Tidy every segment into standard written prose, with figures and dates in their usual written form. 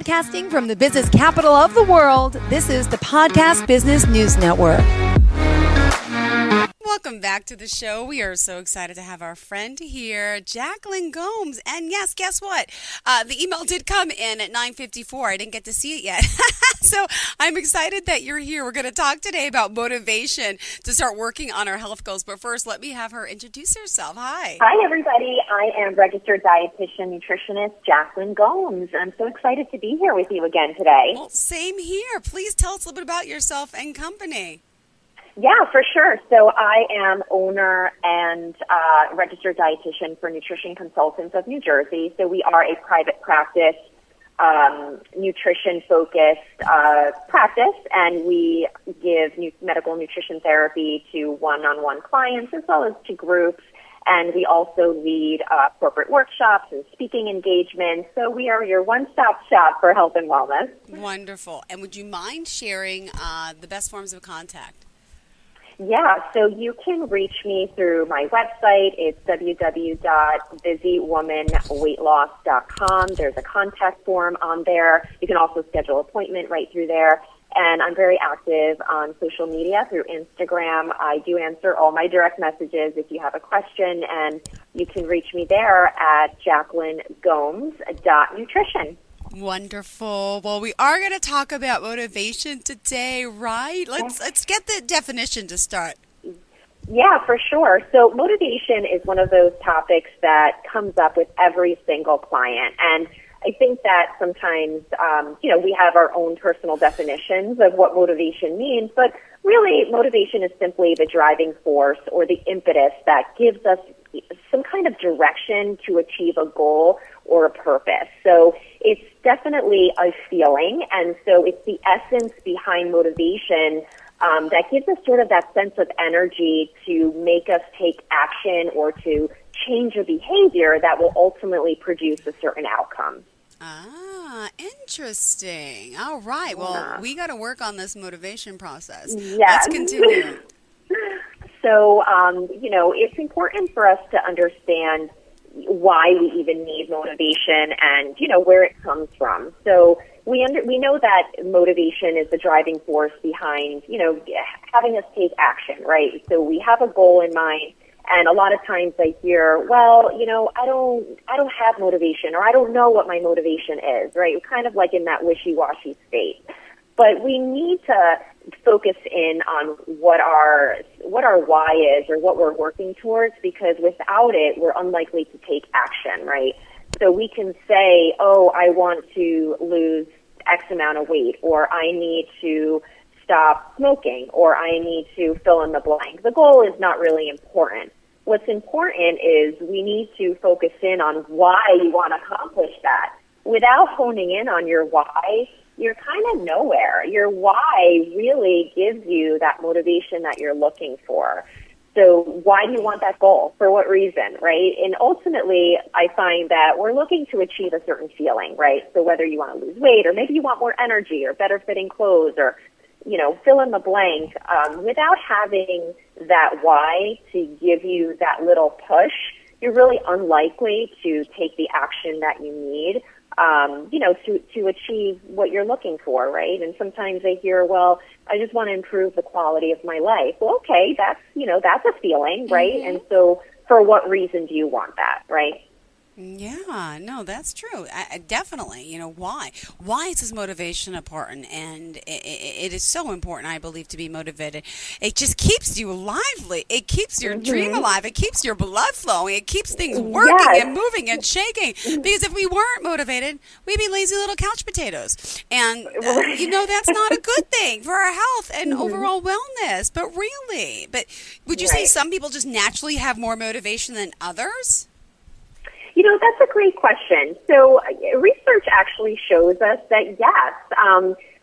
Broadcasting from the business capital of the world, this is the Podcast Business News Network. Welcome back to the show. We are so excited to have our friend here, Jacqueline Gomes. And yes, guess what? The email did come in at 9:54. I didn't get to see it yet. So I'm excited that you're here. We're going to talk today about motivation to start working on our health goals. But first, let me have her introduce herself. Hi. Hi, everybody. I am registered dietitian nutritionist Jacqueline Gomes. I'm so excited to be here with you again today. Well, same here. Please tell us a little bit about yourself and company. Yeah, for sure. So I am owner and registered dietitian for Nutrition Consultants of New Jersey. So we are a private practice, nutrition-focused practice, and we give medical nutrition therapy to one-on-one clients as well as to groups. And we also lead corporate workshops and speaking engagements. So we are your one-stop shop for health and wellness. Wonderful. And would you mind sharing the best forms of contact? Yeah, so you can reach me through my website. It's www.busywomanweightloss.com. There's a contact form on there. You can also schedule an appointment right through there. And I'm very active on social media through Instagram. I do answer all my direct messages if you have a question, and you can reach me there at jacquelinegomes.nutrition. Wonderful. Well, we are going to talk about motivation today, right? Let's get the definition to start. Yeah, for sure. So motivation is one of those topics that comes up with every single client. And I think that sometimes, we have our own personal definitions of what motivation means, but really motivation is simply the driving force or the impetus that gives us some kind of direction to achieve a goal or a purpose. So it's definitely a feeling, and so it's the essence behind motivation that gives us sort of that sense of energy to make us take action or to change a behavior that will ultimately produce a certain outcome. Ah, interesting. All right. Well, we got to work on this motivation process. Yes. Let's continue. So, it's important for us to understand why we even need motivation and, where it comes from. So we know that motivation is the driving force behind, having us take action, right? So we have a goal in mind, and a lot of times I hear, well, I don't have motivation, or I don't know what my motivation is, right? We're kind of like in that wishy-washy state. But we need to focus in on what our why is or what we're working towards, because without it, we're unlikely to take action, right? So we can say, oh, I want to lose X amount of weight, or I need to stop smoking, or I need to fill in the blank. The goal is not really important. What's important is we need to focus in on why you want to accomplish that. Without honing in on your why, you're kind of nowhere. Your why really gives you that motivation that you're looking for. So why do you want that goal? For what reason, right? And ultimately, I find that we're looking to achieve a certain feeling, right? So whether you want to lose weight, or maybe you want more energy, or better fitting clothes, or, fill in the blank, without having that why to give you that little push, you're really unlikely to take the action that you need to achieve what you're looking for, right? And sometimes they hear, well, I just want to improve the quality of my life. Well, okay, that's a feeling, right? Mm-hmm. And so for what reason do you want that, right? Yeah, no, that's true. I definitely, why? Why is this motivation important? And it is so important, I believe, to be motivated. It just keeps you lively. It keeps your dream alive. It keeps your blood flowing. It keeps things working and moving and shaking. Because if we weren't motivated, we'd be lazy little couch potatoes. And, that's not a good thing for our health and overall wellness. But would you say some people just naturally have more motivation than others? That's a great question. So research actually shows us that, yes,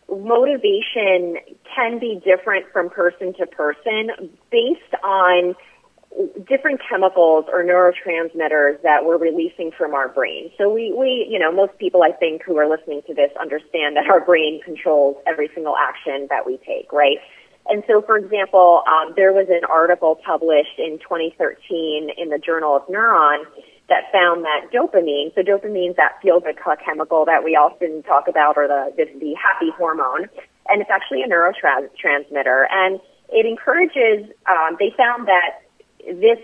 motivation can be different from person to person based on different chemicals or neurotransmitters that we're releasing from our brain. So we most people, I think, who are listening to this understand that our brain controls every single action that we take, right? And so, for example, there was an article published in 2013 in the Journal of Neuron that found that dopamine, so dopamine's that feel-good chemical that we often talk about, or the happy hormone, and it's actually a neurotransmitter, and it encourages, they found that this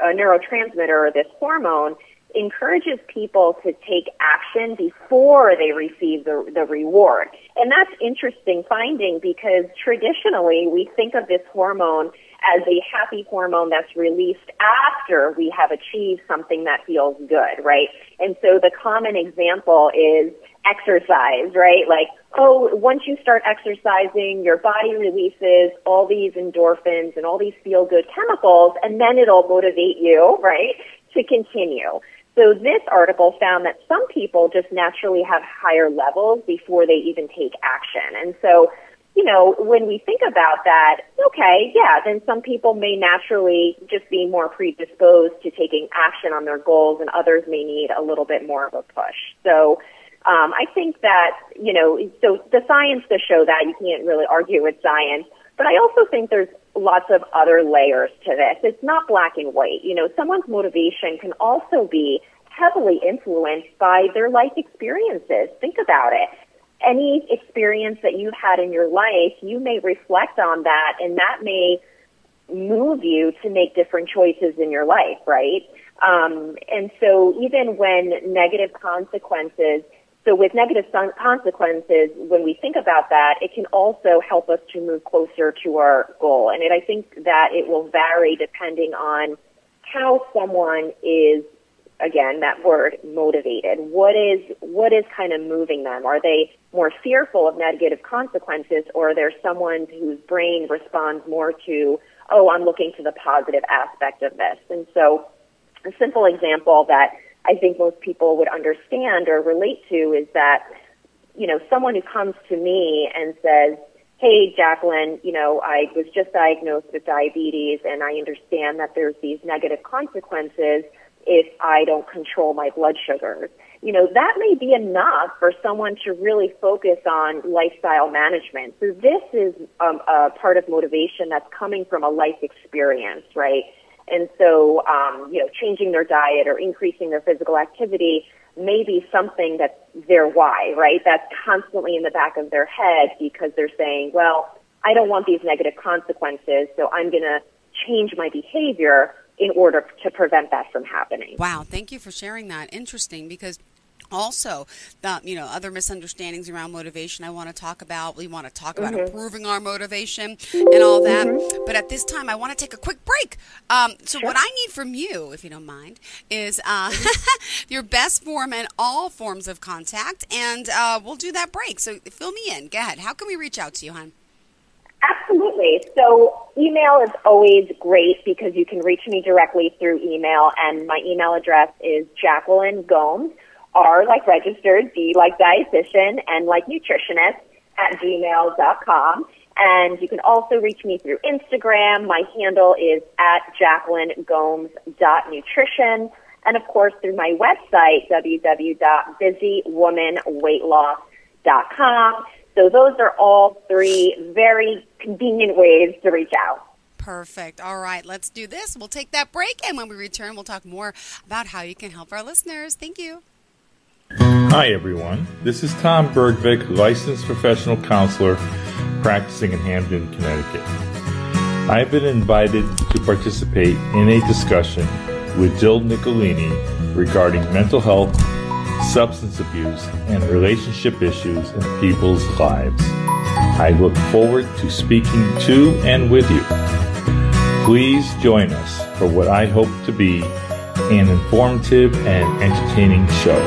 neurotransmitter, or this hormone, encourages people to take action before they receive the reward. And that's interesting finding, because traditionally we think of this hormone as a happy hormone that's released after we have achieved something that feels good, right? And so the common example is exercise, right? Like, oh, once you start exercising, your body releases all these endorphins and all these feel-good chemicals, and then it'll motivate you, right, to continue. So this article found that some people just naturally have higher levels before they even take action. And so, you know, when we think about that, okay, yeah, then some people may naturally just be more predisposed to taking action on their goals, and others may need a little bit more of a push. So I think that, you know, so the science does show that. You can't really argue with science. But I also think there's lots of other layers to this. It's not black and white. You know, someone's motivation can also be heavily influenced by their life experiences. Think about it. Any experience that you've had in your life, you may reflect on that, and that may move you to make different choices in your life, right? And so even when negative consequences, so with negative consequences, when we think about that, it can also help us to move closer to our goal. And I think that it will vary depending on how someone is, again, that word, motivated. What is kind of moving them? Are they more fearful of negative consequences, or are there someone whose brain responds more to, oh, I'm looking to the positive aspect of this? And so a simple example that I think most people would understand or relate to is that, you know, someone who comes to me and says, hey, Jacqueline, you know, I was just diagnosed with diabetes, and I understand that there's these negative consequences if I don't control my blood sugars. You know, that may be enough for someone to really focus on lifestyle management. So this is a part of motivation that's coming from a life experience, right? And so, you know, changing their diet or increasing their physical activity may be something that's their why, right? That's constantly in the back of their head, because they're saying, well, I don't want these negative consequences, so I'm going to change my behavior in order to prevent that from happening. Wow, thank you for sharing that. Interesting, because also, you know, other misunderstandings around motivation I want to talk about. We want to talk about improving our motivation and all that. But at this time, I want to take a quick break. So what I need from you, if you don't mind, is your best form and all forms of contact, and we'll do that break. So fill me in. Go ahead. How can we reach out to you, hon? Absolutely. So email is always great, because you can reach me directly through email, and my email address is Jacqueline Gomes, R like registered, D like dietitian, N like nutritionist, @gmail.com. And you can also reach me through Instagram. My handle is @JacquelineGomes.nutrition. And of course through my website, www.busywomanweightloss.com. So those are all three very convenient ways to reach out. Perfect. All right, let's do this. We'll take that break, and when we return, we'll talk more about how you can help our listeners. Thank you. Hi, everyone. This is Tom Bergvik, licensed professional counselor practicing in Hamden, Connecticut. I've been invited to participate in a discussion with Jill Nicolini regarding mental health, substance abuse, and relationship issues in people's lives. I look forward to speaking to and with you. Please join us for what I hope to be an informative and entertaining show.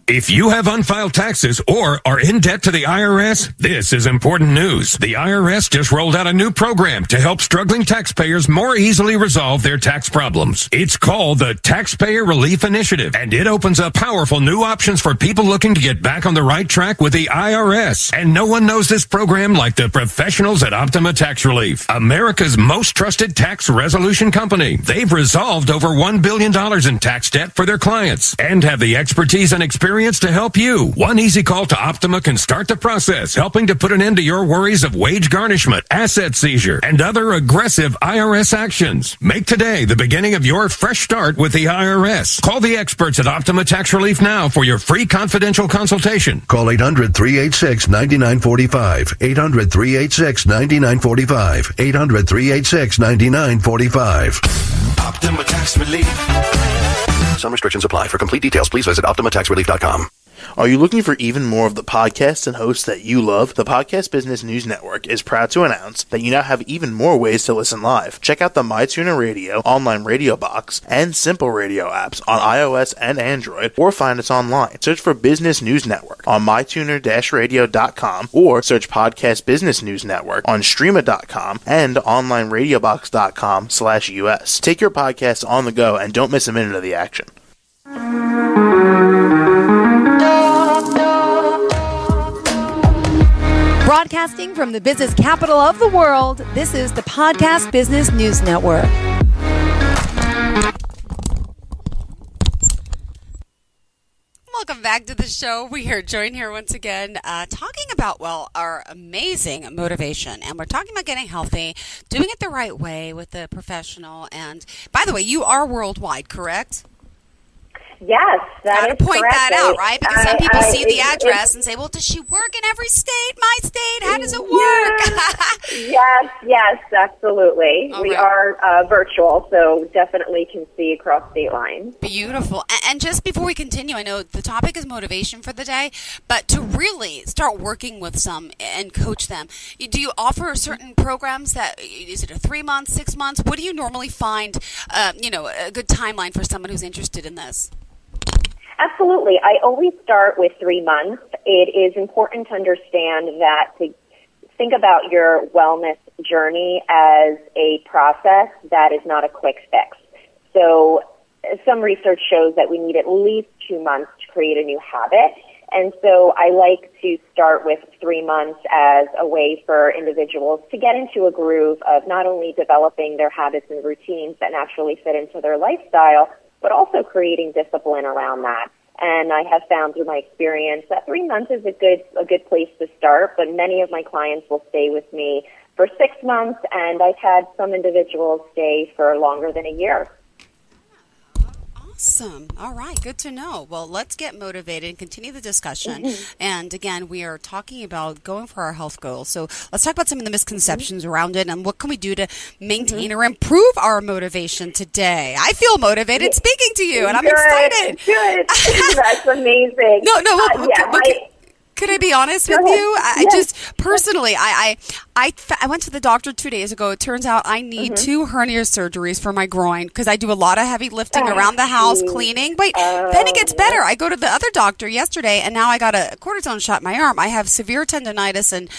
If you have unfiled taxes or are in debt to the IRS, this is important news. The IRS just rolled out a new program to help struggling taxpayers more easily resolve their tax problems. It's called the Taxpayer Relief Initiative, and it opens up powerful new options for people looking to get back on the right track with the IRS. And no one knows this program like the professionals at Optima Tax Relief, America's most trusted tax resolution company. They've resolved over $1 billion in tax debt for their clients and have the expertise and experience experience to help you. One easy call to Optima can start the process, helping to put an end to your worries of wage garnishment, asset seizure, and other aggressive IRS actions. Make today the beginning of your fresh start with the IRS. Call the experts at Optima Tax Relief now for your free confidential consultation. Call 800-386-9945. 800-386-9945. 800-386-9945. Optima Tax Relief. Some restrictions apply. For complete details, please visit OptimaTaxRelief.com. Are you looking for even more of the podcasts and hosts that you love? The Podcast Business News Network is proud to announce that you now have even more ways to listen live. Check out the MyTuner Radio, online radio box, and Simple Radio apps on iOS and Android, or find us online. Search for Business News Network on mytuner-radio.com, or search Podcast Business News Network on streama.com and onlineradiobox.com/US. Take your podcast on the go and don't miss a minute of the action. Broadcasting from the business capital of the world, this is the Podcast Business News Network. Welcome back to the show. We are joined here once again talking about, our amazing motivation. And we're talking about getting healthy, doing it the right way with a professional. And by the way, you are worldwide, correct? Yes, that Gotta is point correct. that out, right? Because some people see the address and say, well, does she work in every state? My state? How does it work? Yes, absolutely. All we right. are virtual, so definitely can see across state lines. Beautiful. And just before we continue, I know the topic is motivation for the day, but to really start working with some and coach them, do you offer certain programs that, is it a 3 months, 6 months? What do you normally find, a good timeline for someone who's interested in this? Absolutely. I always start with 3 months. It is important to understand that to think about your wellness journey as a process that is not a quick fix. So some research shows that we need at least 2 months to create a new habit. And so I like to start with 3 months as a way for individuals to get into a groove of not only developing their habits and routines that naturally fit into their lifestyle, but also creating discipline around that. And I have found through my experience that 3 months is a good place to start, but many of my clients will stay with me for 6 months, and I've had some individuals stay for longer than a year. Awesome. All right. Good to know. Well, let's get motivated and continue the discussion. And again, we are talking about going for our health goals. So let's talk about some of the misconceptions around it and what can we do to maintain or improve our motivation today. I feel motivated speaking to you, and I'm excited. Good. That's amazing. Could I be honest with you? I just personally, I went to the doctor 2 days ago. It turns out I need 2 hernia surgeries for my groin because I do a lot of heavy lifting around the house, cleaning. But then it gets better. I go to the other doctor yesterday, and now I got a cortisone shot in my arm. I have severe tendonitis and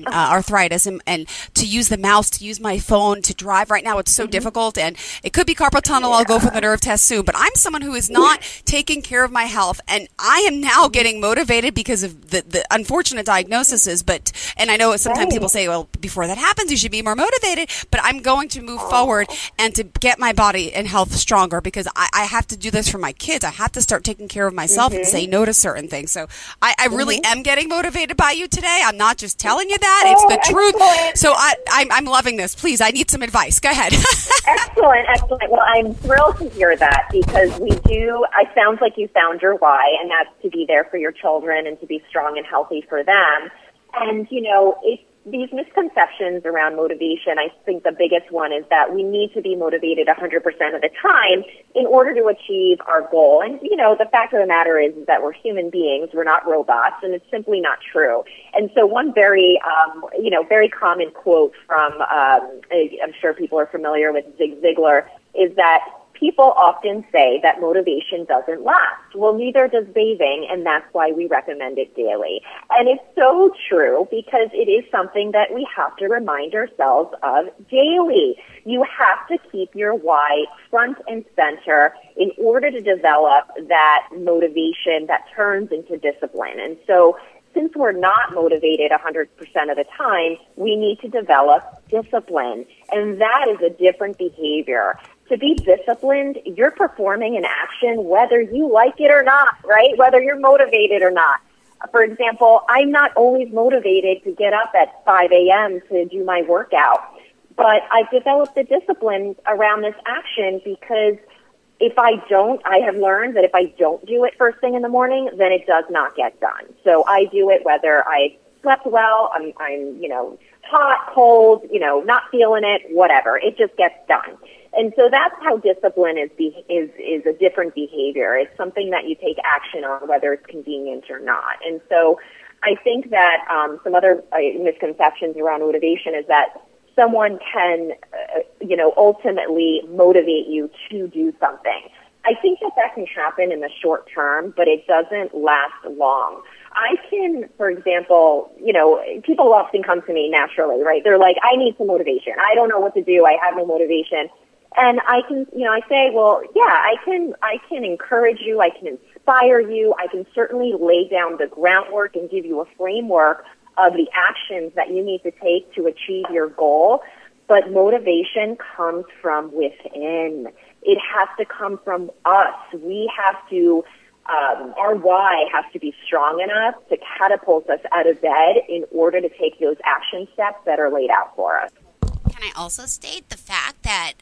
arthritis, and to use the mouse, to use my phone, to drive right now, it's so difficult. And it could be carpal tunnel. I'll go for the nerve test soon. But I'm someone who is not taking care of my health, and I am now getting motivated because of the unfortunate diagnoses, and I know sometimes people say, well, before that happens, you should be more motivated, but I'm going to move forward and to get my body and health stronger because I have to do this for my kids. I have to start taking care of myself and say no to certain things. So I really am getting motivated by you today. I'm not just telling you that. It's the truth. So I'm loving this. Please, I need some advice. Go ahead. Excellent. Well, I'm thrilled to hear that because it sounds like you found your why, and that's to be there for your children and to be strong and healthy for them. And, it's these misconceptions around motivation. I think the biggest one is that we need to be motivated 100% of the time in order to achieve our goal. And, the fact of the matter is that we're human beings. We're not robots, and it's simply not true. And so one very, very common quote from, I'm sure people are familiar with Zig Ziglar, is that people often say that motivation doesn't last. Well, neither does bathing, and that's why we recommend it daily. And it's so true because it is something that we have to remind ourselves of daily. You have to keep your why front and center in order to develop that motivation that turns into discipline. And so since we're not motivated 100% of the time, we need to develop discipline. And that is a different behavior. to be disciplined, you're performing an action whether you like it or not, right? Whether you're motivated or not. For example, I'm not always motivated to get up at 5 a.m. to do my workout, but I've developed the discipline around this action because I have learned that if I don't do it first thing in the morning, then it does not get done. So I do it whether I slept well, I'm hot, cold, not feeling it, whatever. It just gets done. And so that's how discipline is a different behavior. It's something that you take action on, whether it's convenient or not. And so I think that some other misconceptions around motivation is that someone can, ultimately motivate you to do something. I think that can happen in the short term, but it doesn't last long. I can, for example, people often come to me naturally, right? They're like, I need some motivation. I don't know what to do. I have no motivation. And I can, I say, well, yeah, I can encourage you. I can inspire you. I can certainly lay down the groundwork and give you a framework of the actions that you need to take to achieve your goal. But motivation comes from within. It has to come from us. We have to, our why has to be strong enough to catapult us out of bed in order to take those action steps that are laid out for us. Can I also state the fact that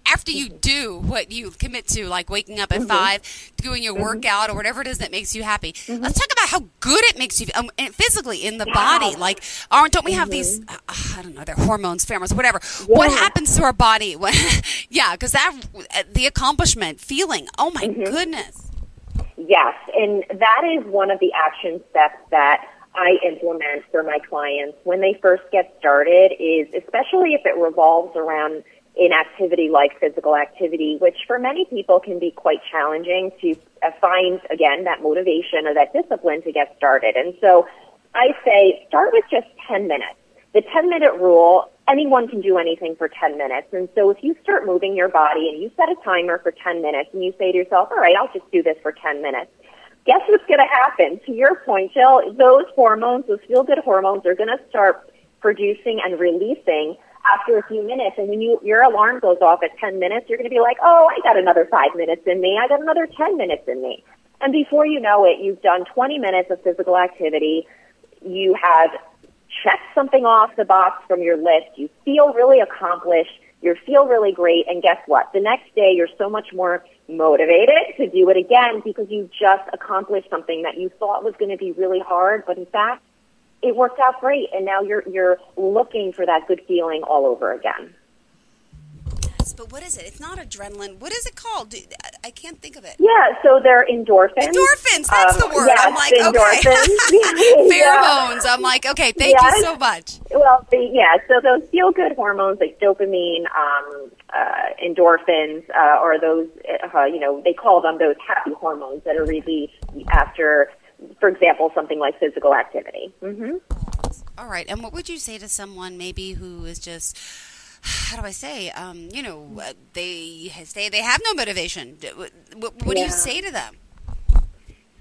after you do what you commit to, like waking up at 5, doing your workout or whatever it is that makes you happy, let's talk about how good it makes you physically in the body. Like, don't we have these, I don't know, they're hormones, pheromones, whatever. Yeah. What happens to our body? Because the accomplishment, feeling, oh my goodness. Yes, and that is one of the action steps that I implement for my clients when they first get started, is especially if it revolves around an activity like physical activity, which for many people can be quite challenging to find, again, that motivation or that discipline to get started. And so I say start with just 10 minutes. The 10-minute rule, anyone can do anything for 10 minutes. And so if you start moving your body and you set a timer for 10 minutes and you say to yourself, all right, I'll just do this for 10 minutes. Guess what's going to happen? To your point, Jill, those hormones, those feel-good hormones, are going to start producing and releasing after a few minutes. And when your alarm goes off at 10 minutes, you're going to be like, oh, I got another 5 minutes in me. I got another 10 minutes in me. And before you know it, you've done 20 minutes of physical activity. You have checked something off the box from your list. You feel really accomplished. You feel really great. And guess what? The next day, you're so much more motivated to do it again because you just accomplished something that you thought was going to be really hard, but in fact, it worked out great, and now you're looking for that good feeling all over again. Yes, but what is it? It's not adrenaline. What is it called? I can't think of it. Yeah, so they're endorphins. Endorphins, that's the word. Yes, I'm like, endorphins. okay. Pheromones. I'm like, okay, thank you so much. Well, so those feel-good hormones like dopamine, endorphins, or those, they call them those happy hormones that are released after, for example, something like physical activity. Mm-hmm. All right. And what would you say to someone maybe who is just, how do I say, they say they have no motivation? What do you say to them?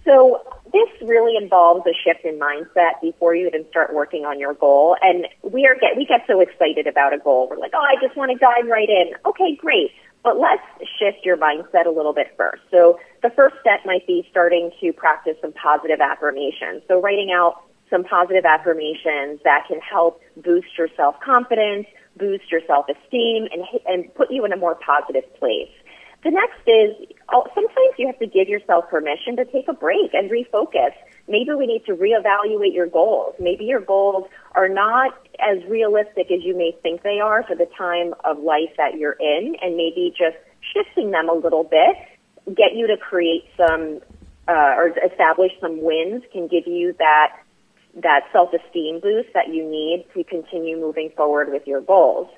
So this really involves a shift in mindset before you even start working on your goal. And we get so excited about a goal. We're like, oh, I just want to dive right in. Okay, great. But let's shift your mindset a little bit first. So the first step might be starting to practice some positive affirmations. So writing out some positive affirmations that can help boost your self-confidence, boost your self-esteem, and put you in a more positive place. The next is, sometimes you have to give yourself permission to take a break and refocus. Maybe we need to reevaluate your goals. Maybe your goals are not as realistic as you may think they are for the time of life that you're in, and maybe just shifting them a little bit, get you to create some, or establish some wins can give you that self-esteem boost that you need to continue moving forward with your goals.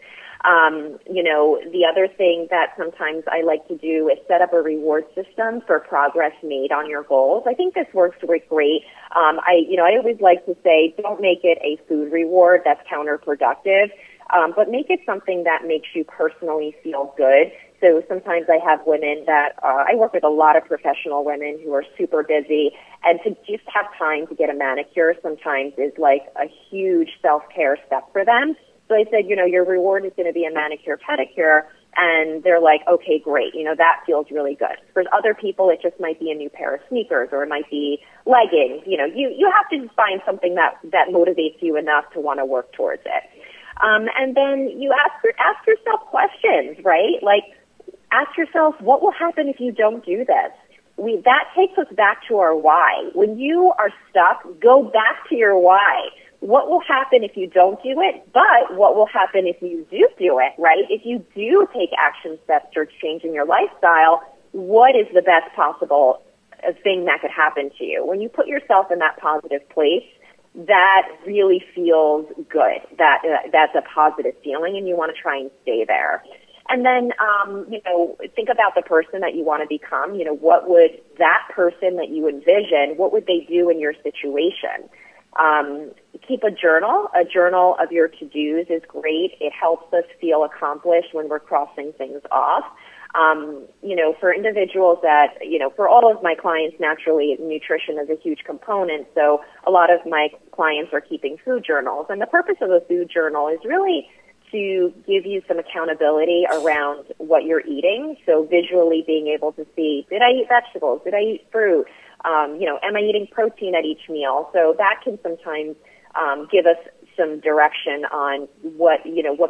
The other thing that sometimes I like to do is set up a reward system for progress made on your goals. I think this works great. I always like to say, don't make it a food reward that's counterproductive, but make it something that makes you personally feel good. So sometimes I have women that, I work with a lot of professional women who are super busy, and to just have time to get a manicure sometimes is like a huge self-care step for them. So I said, your reward is going to be a manicure, pedicure, and they're like, okay, great, that feels really good. For other people, it just might be a new pair of sneakers, or it might be leggings. You have to just find something that motivates you enough to want to work towards it. And then you ask yourself questions, right? Like, ask yourself, what will happen if you don't do this? That takes us back to our why. When you are stuck, go back to your why. What will happen if you don't do it? But what will happen if you do it, right? If you do take action steps towards changing your lifestyle, what is the best possible thing that could happen to you? When you put yourself in that positive place, that really feels good. That's a positive feeling, and you want to try and stay there. And then, think about the person that you want to become. What would that person that you envision, what would they do in your situation? Keep a journal. A journal of your to-dos is great. It helps us feel accomplished when we're crossing things off. For individuals that, for all of my clients, naturally, nutrition is a huge component. So a lot of my clients are keeping food journals. And the purpose of a food journal is really to give you some accountability around what you're eating. So visually being able to see, did I eat vegetables? Did I eat fruit? Am I eating protein at each meal? So that can sometimes give us some direction on what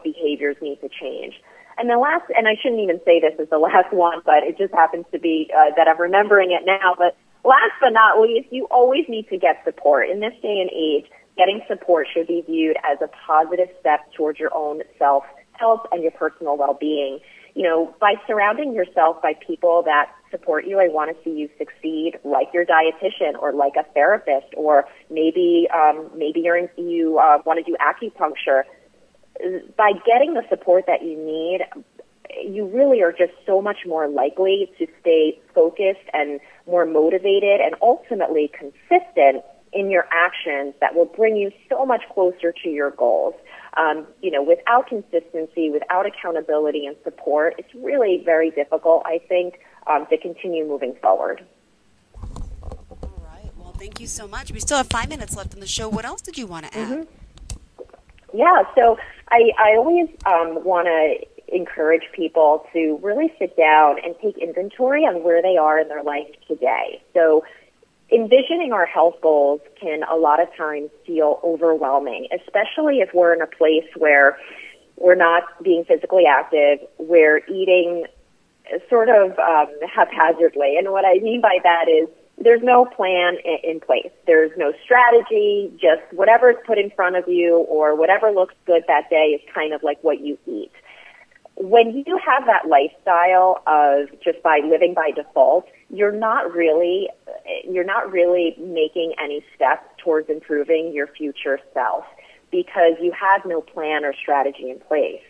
behaviors need to change. And the last, and I shouldn't even say this as the last one, but it just happens to be that I'm remembering it now. But last but not least, you always need to get support. In this day and age, getting support should be viewed as a positive step towards your own self-help and your personal well-being. By surrounding yourself by people that support you, I want to see you succeed, like your dietitian or like a therapist, or maybe you want to do acupuncture. By getting the support that you need, you really are just so much more likely to stay focused and more motivated and ultimately consistent in your actions that will bring you so much closer to your goals. Without consistency, without accountability and support, it's really very difficult, I think, to continue moving forward. All right. Well, thank you so much. We still have 5 minutes left in the show. What else did you want to add? Mm-hmm. Yeah, so I always want to encourage people to really sit down and take inventory on where they are in their life today. So envisioning our health goals can a lot of times feel overwhelming, especially if we're in a place where we're not being physically active, we're eating sort of haphazardly. And what I mean by that is there's no plan in place. There's no strategy, just whatever's put in front of you or whatever looks good that day is kind of like what you eat. When you have that lifestyle of just by living by default, you're not really making any steps towards improving your future self because you have no plan or strategy in place.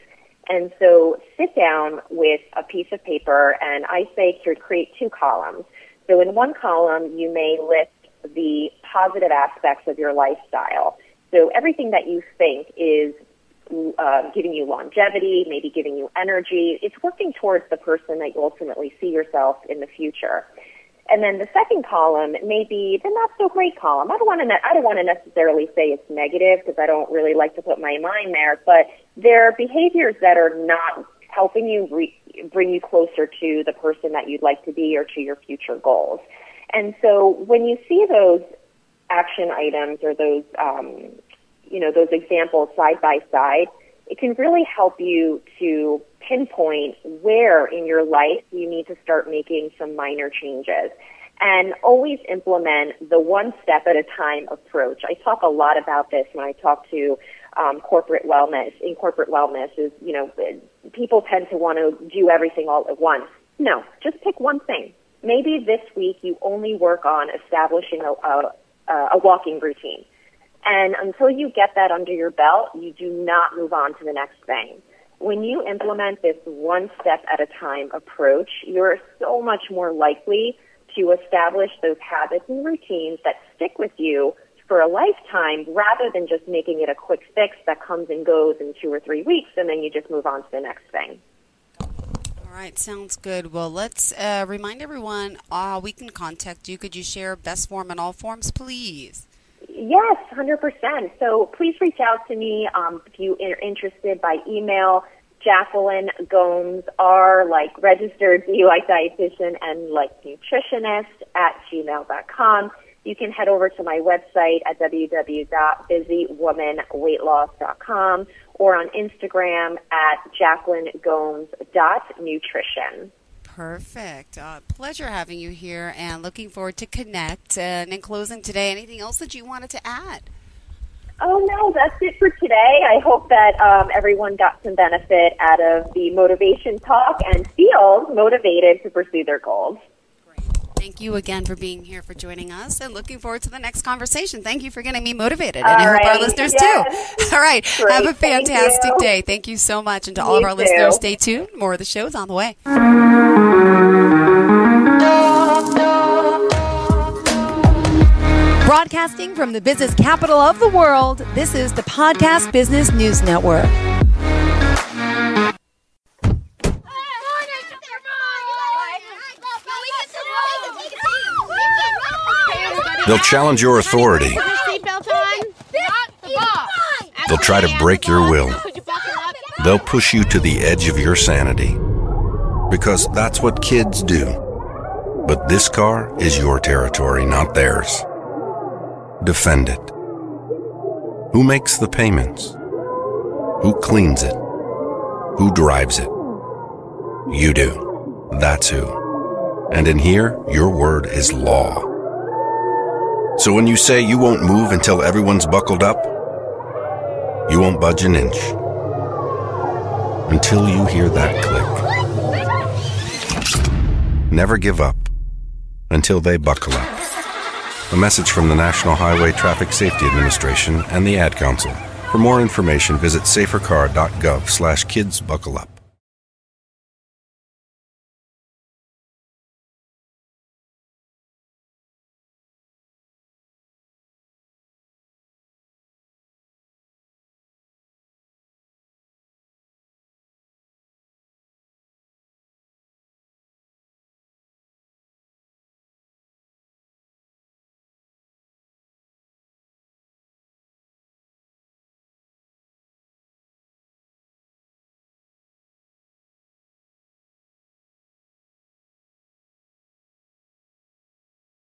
And so sit down with a piece of paper, and I say to create 2 columns. So in one column, you may list the positive aspects of your lifestyle. So everything that you think is giving you longevity, maybe giving you energy. It's working towards the person that you ultimately see yourself in the future. And then the second column may be the not so great column. I don't want to necessarily say it's negative because I don't really like to put my mind there, but there are behaviors that are not helping you bring you closer to the person that you'd like to be or to your future goals. And so when you see those action items or those those examples side by side, it can really help you to pinpoint where in your life you need to start making some minor changes. And always implement the one step at a time approach. I talk a lot about this when I talk to corporate wellness. In corporate wellness is, people tend to want to do everything all at once. No, just pick one thing. Maybe this week you only work on establishing a walking routine. And until you get that under your belt, you do not move on to the next thing. When you implement this one step at a time approach, you're so much more likely to establish those habits and routines that stick with you for a lifetime rather than just making it a quick fix that comes and goes in 2 or 3 weeks and then you just move on to the next thing. All right, sounds good. Well, let's remind everyone we can contact you. Could you share best form and all forms, please? Yes, 100%. So please reach out to me if you are interested by email, Jacqueline Gomes R, like registered like dietitian and like nutritionist at gmail.com. You can head over to my website at www.busywomanweightloss.com or on Instagram at jacquelinegomes.nutrition. Perfect. Pleasure having you here and looking forward to connect. And in closing today, anything else that you wanted to add? Oh, no, that's it for today. I hope that everyone got some benefit out of the motivation talk and feels motivated to pursue their goals. Great. Thank you again for being here, for joining us, and looking forward to the next conversation. Thank you for getting me motivated, and I hope our listeners too. All right. Great. Have a fantastic day. Thank you so much. And to all of our listeners, stay tuned. More of the show is on the way. Broadcasting from the business capital of the world, this is the Podcast Business News Network. They'll challenge your authority. They'll try to break your will. They'll push you to the edge of your sanity. Because that's what kids do. But this car is your territory, not theirs. Defend it. Who makes the payments? Who cleans it? Who drives it? You do. That's who. And in here, your word is law. So when you say you won't move until everyone's buckled up, you won't budge an inch. Until you hear that click. Never give up until they buckle up. A message from the National Highway Traffic Safety Administration and the Ad Council. For more information, visit safercar.gov/kidsbuckleup.